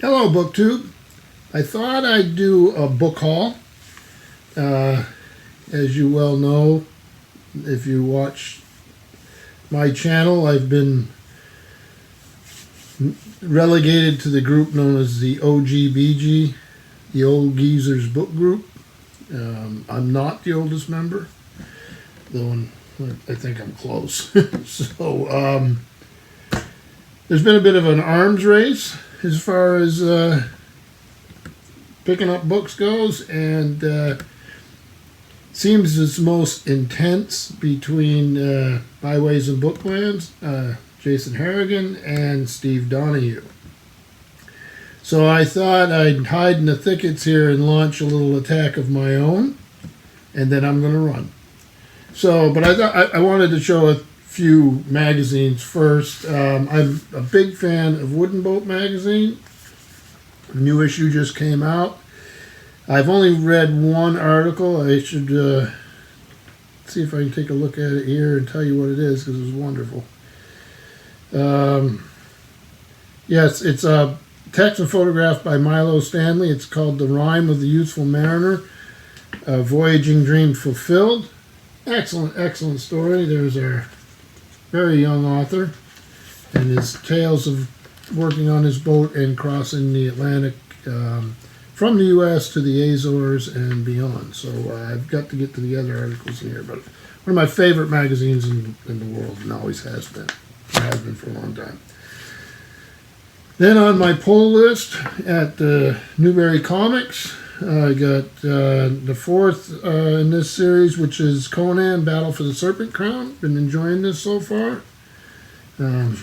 Hello, BookTube. I thought I'd do a book haul. As you well know, if you watch my channel, I've been relegated to the group known as the OGBG, the Old Geezers Book Group. I'm not the oldest member, though I think I'm close. So there's been a bit of an arms race as far as picking up books goes, and seems it's most intense between Byways and Booklands, Jason Harrigan and Steve Donahue. So I thought I'd hide in the thickets here and launch a little attack of my own, and then I'm going to run. So, but I thought I wanted to show a few magazines first. I'm a big fan of Wooden Boat magazine. A new issue just came out. I've only read one article. I should see if I can take a look at it here and tell you what it is, because it was wonderful. Yes, it's a text and photograph by Milo Stanley. It's called The Rime of the Youthful Mariner, a Voyaging Dream Fulfilled. Excellent, excellent story. There's our very young author and his tales of working on his boat and crossing the Atlantic from the U.S. to the Azores and beyond. So I've got to get to the other articles here, but one of my favorite magazines in the world, and always has been. It has been for a long time. Then on my pull list at Newberry Comics, I got the fourth in this series, which is Conan, Battle for the Serpent Crown. Been enjoying this so far. And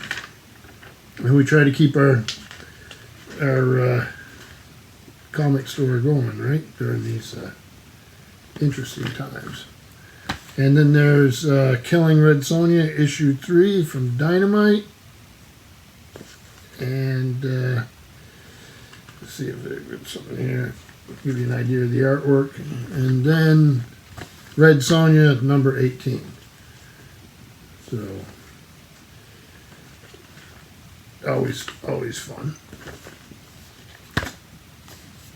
we try to keep our comic store going, right, during these interesting times. And then there's Killing Red Sonja, issue 3 from Dynamite. And let's see if there's something here. Give you an idea of the artwork. And then Red Sonja, number 18. So always fun.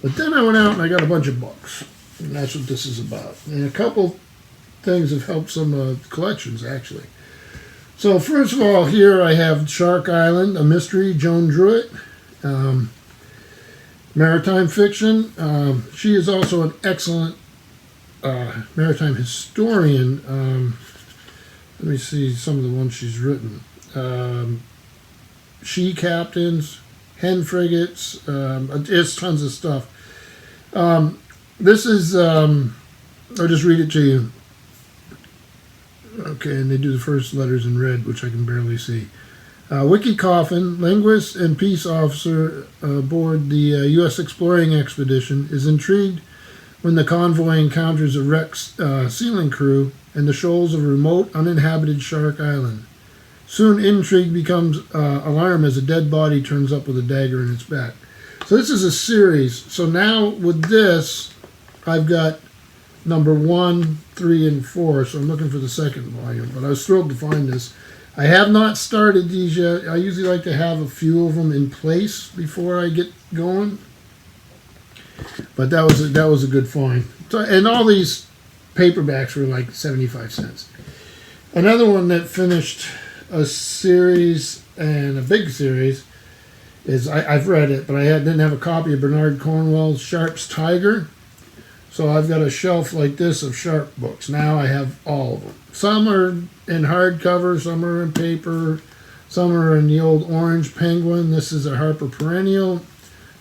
But then I went out and I got a bunch of books, and that's what this is about. And a couple things have helped some collections, actually. So first of all, here I have Shark Island, a mystery, Joan Druitt, maritime fiction. She is also an excellent maritime historian. Let me see some of the ones she's written. She captains, hen frigates, it's tons of stuff. This is, I'll just read it to you. Okay, and they do the first letters in red, which I can barely see. Wiki Coffin, linguist and peace officer aboard the U.S. exploring expedition, is intrigued when the convoy encounters a wrecked sealing crew in the shoals of a remote, uninhabited Shark Island. Soon, intrigue becomes alarm as a dead body turns up with a dagger in its back. So this is a series. So now with this, I've got number 1, 3, and 4. So I'm looking for the second volume. But I was thrilled to find this. I have not started these yet. I usually like to have a few of them in place before I get going. But that was a good find. So, and all these paperbacks were like 75 cents. Another one that finished a series, and a big series, is I've read it, but I didn't have a copy of Bernard Cornwell's Sharp's Tiger. So I've got a shelf like this of Sharp books. Now I have all of them. Some are in hardcover, some are in paper, some are in the old orange Penguin. This is a Harper Perennial.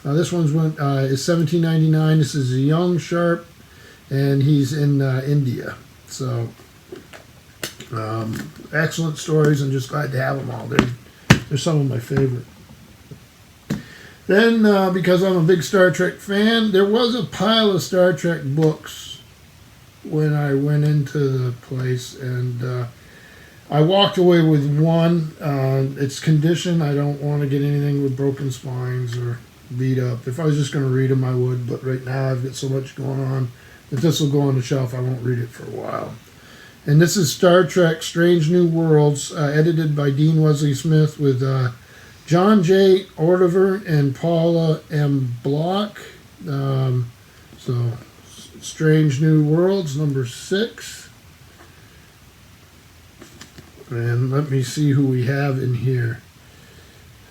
This one's is $17.99. This is a young Sharp, and he's in India. So excellent stories. I'm just glad to have them all. They're some of my favorite. Then, because I'm a big Star Trek fan, there was a pile of Star Trek books when I went into the place, and I walked away with one. It's condition. I don't want to get anything with broken spines or beat up. If I was just going to read them, I would, but right now I've got so much going on that this will go on the shelf. I won't read it for a while. And this is Star Trek Strange New Worlds, edited by Dean Wesley Smith with John J. Ordiver and Paula M. Block. So, Strange New Worlds, number 6. And let me see who we have in here.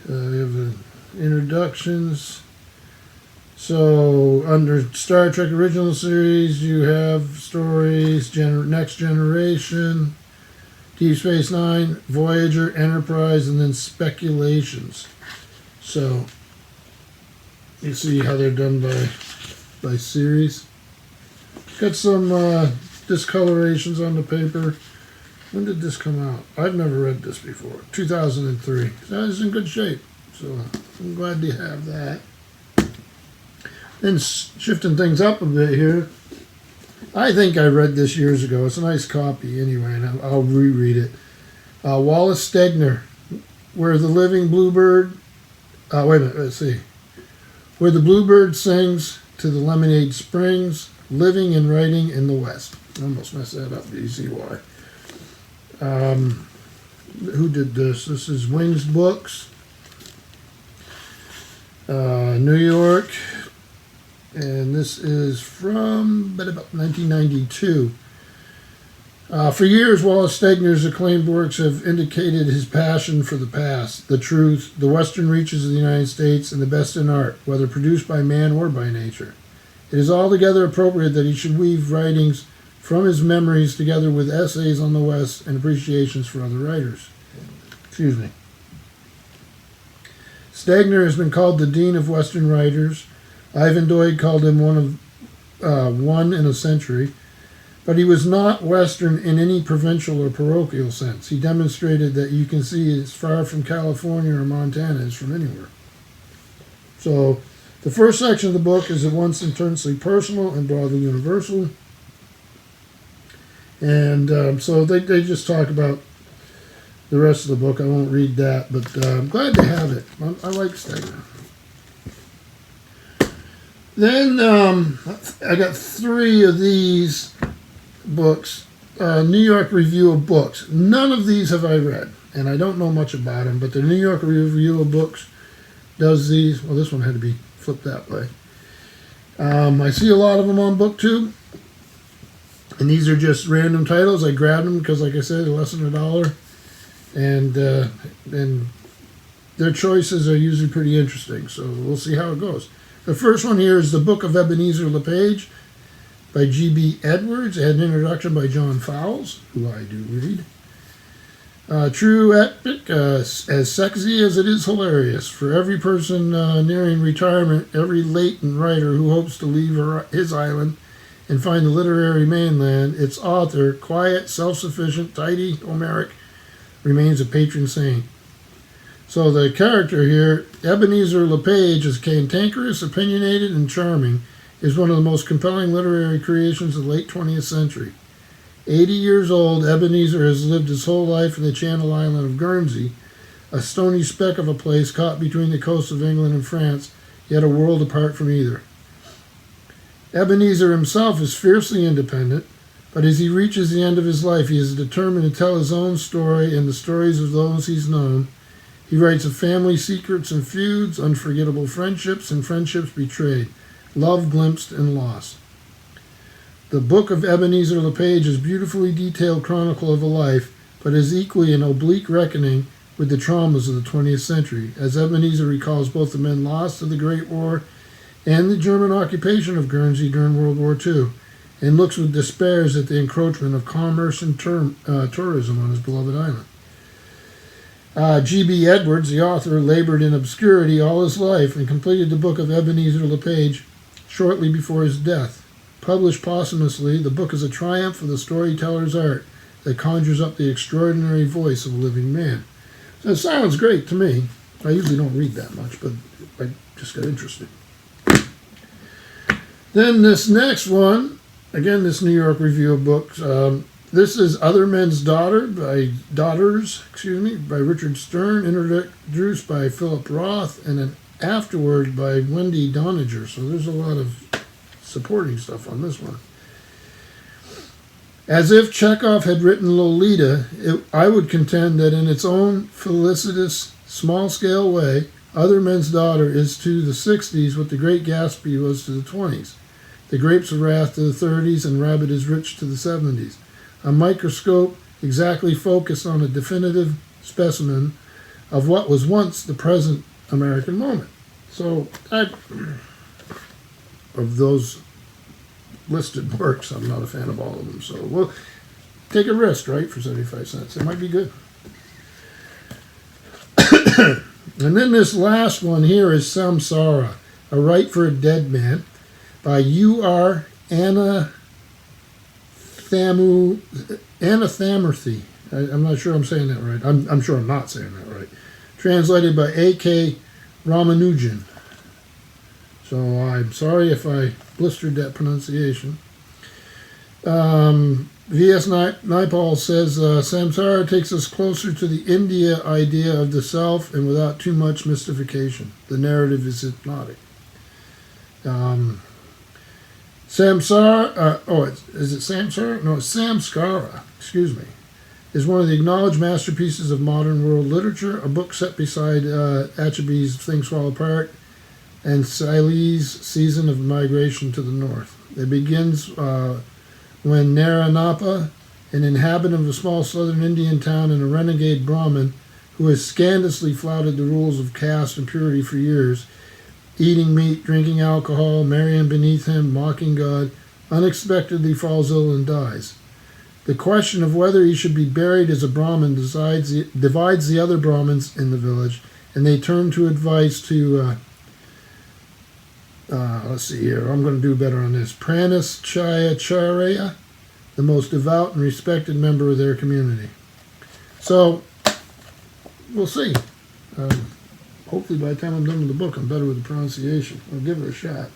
We have the introductions. So, under Star Trek Original Series, you have stories, Next Generation, Deep Space Nine, Voyager, Enterprise, and then Speculations. So, you see how they're done by series. Got some discolorations on the paper. When did this come out? I've never read this before. 2003. So it's in good shape. So I'm glad to have that. Then shifting things up a bit here. I think I read this years ago. It's a nice copy anyway, and I'll reread it. Wallace Stegner, Where the Living Bluebird... wait a minute, let's see. Where the Bluebird Sings to the Lemonade Springs, Living and Writing in the West. I almost messed that up, but you see why. Who did this? This is Wings Books, New York, and this is from about 1992. For years, Wallace Stegner's acclaimed works have indicated his passion for the past, the truth, the western reaches of the United States, and the best in art, whether produced by man or by nature. It is altogether appropriate that he should weave writings from his memories together with essays on the West and appreciations for other writers. Excuse me. Stegner has been called the Dean of Western Writers. Ivan Doig called him one in a century. But he was not Western in any provincial or parochial sense. He demonstrated that you can see as far from California or Montana as from anywhere. So the first section of the book is at once intensely personal and broadly universal. And so they just talk about the rest of the book. I won't read that, but I'm glad to have it. I like Stegner. Then I got 3 of these books. New York Review of Books. None of these have I read, and I don't know much about them, but the New York Review of Books does these. Well, this one had to be flipped that way. I see a lot of them on BookTube. And these are just random titles. I grabbed them because, like I said, they're less than $1. And their choices are usually pretty interesting. So we'll see how it goes. The first one here is The Book of Ebenezer LePage by G.B. Edwards. It had an introduction by John Fowles, who I do read. True epic, as sexy as it is hilarious. For every person nearing retirement, every latent writer who hopes to leave his island and find the literary mainland, its author, quiet, self-sufficient, tidy, Homeric, remains a patron saint. So the character here, Ebenezer LePage, is cantankerous, opinionated, and charming, is one of the most compelling literary creations of the late 20th century. 80 years old, Ebenezer has lived his whole life in the Channel Island of Guernsey, a stony speck of a place caught between the coasts of England and France, yet a world apart from either. Ebenezer himself is fiercely independent, but as he reaches the end of his life, he is determined to tell his own story and the stories of those he's known. He writes of family secrets and feuds, unforgettable friendships and friendships betrayed, love glimpsed and lost. The Book of Ebenezer LePage is a beautifully detailed chronicle of a life, but is equally an oblique reckoning with the traumas of the 20th century, as Ebenezer recalls both the men lost to the Great War and the German occupation of Guernsey during World War II, and looks with despair at the encroachment of commerce and tourism on his beloved island. G.B. Edwards, the author, labored in obscurity all his life and completed the Book of Ebenezer LePage shortly before his death. Published posthumously, the book is a triumph of the storyteller's art that conjures up the extraordinary voice of a living man. So it sounds great to me. I usually don't read that much, but I just got interested. Then this next one, again, this New York Review of Books. This is Other Men's Daughters by Richard Stern, introduced by Philip Roth, and an afterword by Wendy Doniger. So there's a lot of supporting stuff on this one. As if Chekhov had written Lolita, I would contend that in its own felicitous small-scale way, Other Men's Daughter is to the 60s what The Great Gatsby was to the 20s, The Grapes of Wrath to the 30s, and Rabbit is Rich to the 70s. A microscope exactly focused on a definitive specimen of what was once the present American moment. So, of those listed works, I'm not a fan of all of them. So, we'll take a risk, right, for 75 cents. It might be good. And then this last one here is Samsara, A Right for a Dead Man, by U.R. Anna Thamirthy. I'm not sure I'm saying that right. I'm sure I'm not saying that right. Translated by A.K. Ramanujan. So I'm sorry if I blistered that pronunciation. V.S. Naipaul says, Samsara takes us closer to the India idea of the self and without too much mystification. The narrative is hypnotic. Samsara, is it Samsara? No, it's Samskara, excuse me, is one of the acknowledged masterpieces of modern world literature, a book set beside Achebee's Things Fall Apart and Sile's Season of Migration to the North. It begins when Naranapa, an inhabitant of a small southern Indian town and a renegade Brahmin who has scandalously flouted the rules of caste and purity for years, eating meat, drinking alcohol, marrying beneath him, mocking God, unexpectedly falls ill and dies. The question of whether he should be buried as a Brahmin divides the other Brahmins in the village, and they turn to advice to, let's see here, I'm going to do better on this, Pranishayacharya, the most devout and respected member of their community. So, we'll see. Hopefully by the time I'm done with the book, I'm better with the pronunciation. I'll give it a shot.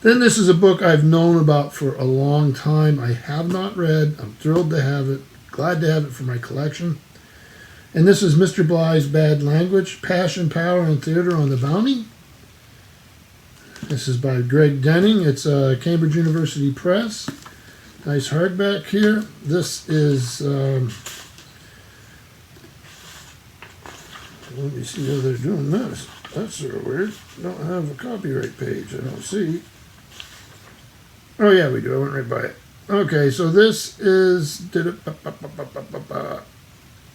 Then this is a book I've known about for a long time. I have not read. I'm thrilled to have it. Glad to have it for my collection. And this is Mr. Bly's Bad Language, Passion, Power, and Theater on the Bounty. This is by Greg Denning. It's Cambridge University Press. Nice hardback here. This is... let me see how they're doing this. That's sort of weird. Don't have a copyright page, I don't see. Oh, yeah, we do. I went right by it. Okay, so this is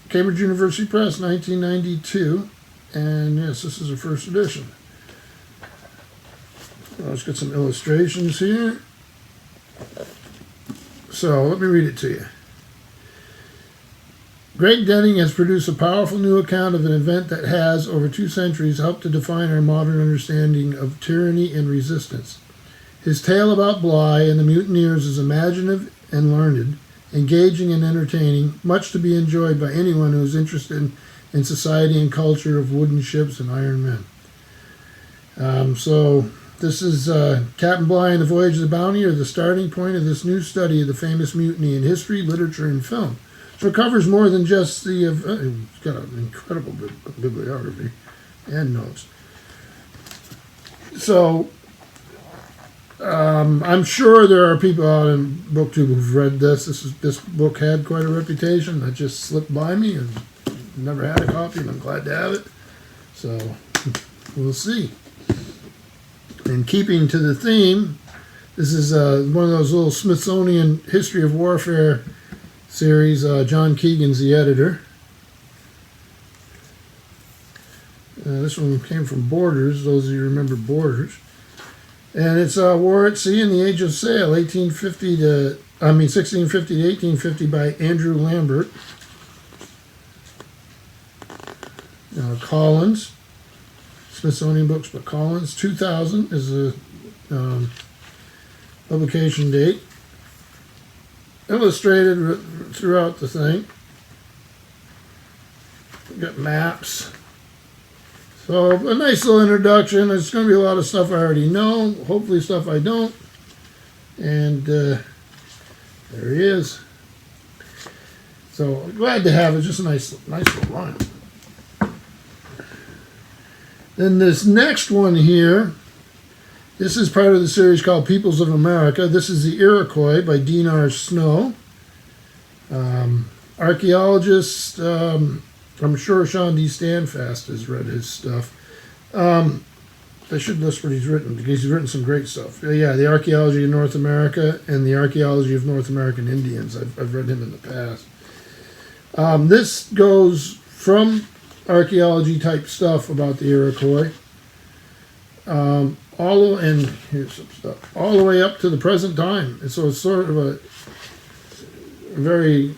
Cambridge University Press, 1992. And yes, this is a first edition. Let's get some illustrations here. So, let me read it to you. Greg Denning has produced a powerful new account of an event that has, over 2 centuries, helped to define our modern understanding of tyranny and resistance. His tale about Bly and the mutineers is imaginative and learned, engaging and entertaining, much to be enjoyed by anyone who is interested in society and culture of wooden ships and iron men. So this is Captain Bligh and the Voyage of the Bounty are the starting point of this new study of the famous mutiny in history, literature, and film. So it covers more than just the... it's got an incredible bibliography and notes. So I'm sure there are people out in BookTube who've read this. This book had quite a reputation. It just slipped by me and never had a copy, and I'm glad to have it. So we'll see. In keeping to the theme, this is one of those little Smithsonian History of Warfare series. John Keegan's the editor. This one came from Borders, those of you who remember Borders. And it's War at Sea in the Age of Sail, 1650 to 1850 by Andrew Lambert. Collins, Smithsonian Books by Collins, 2000 is the publication date. Illustrated throughout the thing. We've got maps. So a nice little introduction. There's going to be a lot of stuff I already know. Hopefully stuff I don't. And there he is. So glad to have it. Just a nice little line. Then this next one here. This is part of the series called Peoples of America. This is the Iroquois by Dean R. Snow. Archaeologist I'm sure Sean D. Standfast has read his stuff. I should list what he's written, because he's written some great stuff. Yeah, The Archaeology of North America and The Archaeology of North American Indians. I've read him in the past. This goes from archaeology type stuff about the Iroquois, and here's some stuff, all the way up to the present time. And so it's sort of a very,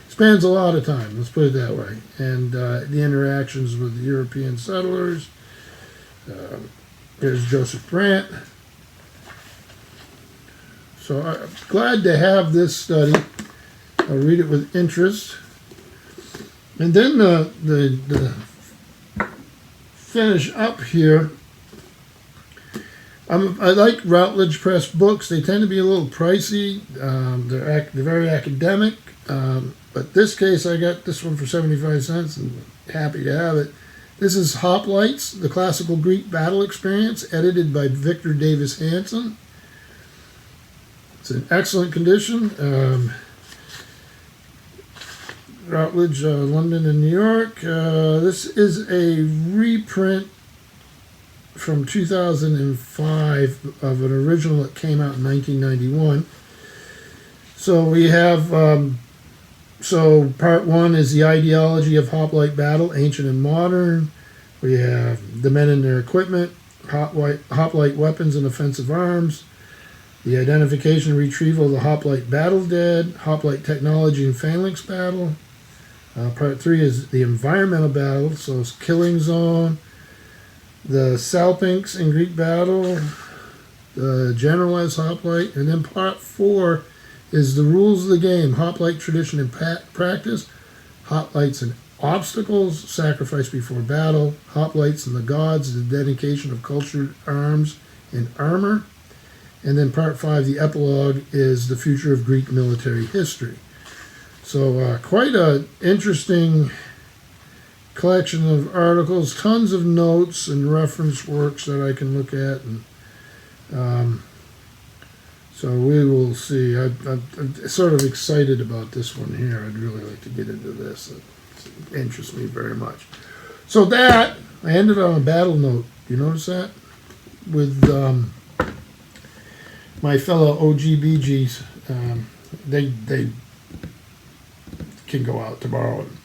spans a lot of time, let's put it that way. And the interactions with the European settlers. Here's Joseph Brandt. So I'm glad to have this study. I'll read it with interest. And then the finish up here, I like Routledge Press books. They tend to be a little pricey. They're very academic. But this case, I got this one for 75 cents and happy to have it. This is Hoplites, the Classical Greek Battle Experience, edited by Victor Davis Hanson. It's in excellent condition. Routledge, London and New York. This is a reprint from 2005 of an original that came out in 1991. So we have... So part one is the ideology of hoplite battle, ancient and modern. We have the men and their equipment, hoplite weapons and offensive arms, the identification and retrieval of the hoplite battle dead, hoplite technology and phalanx battle. Part three is the environmental battle, so it's killing zone, the salpinx in Greek battle, the generalized hoplite, and then part four is the rules of the game, hoplite tradition and practice, hoplites and obstacles, sacrifice before battle, hoplites and the gods, the dedication of cultured arms and armor. And then part five, the epilogue, is the future of Greek military history. So quite an interesting collection of articles, tons of notes and reference works that I can look at. And so we will see. I'm sort of excited about this one here. I'd really like to get into this. It interests me very much. So that, I ended on a battle note. You notice that? With my fellow OGBGs. They can go out tomorrow and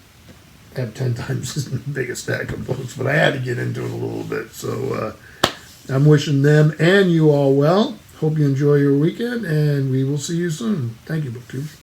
have 10 times as big a stack of books. But I had to get into it a little bit. So I'm wishing them and you all well. Hope you enjoy your weekend, and we will see you soon. Thank you, BookTube.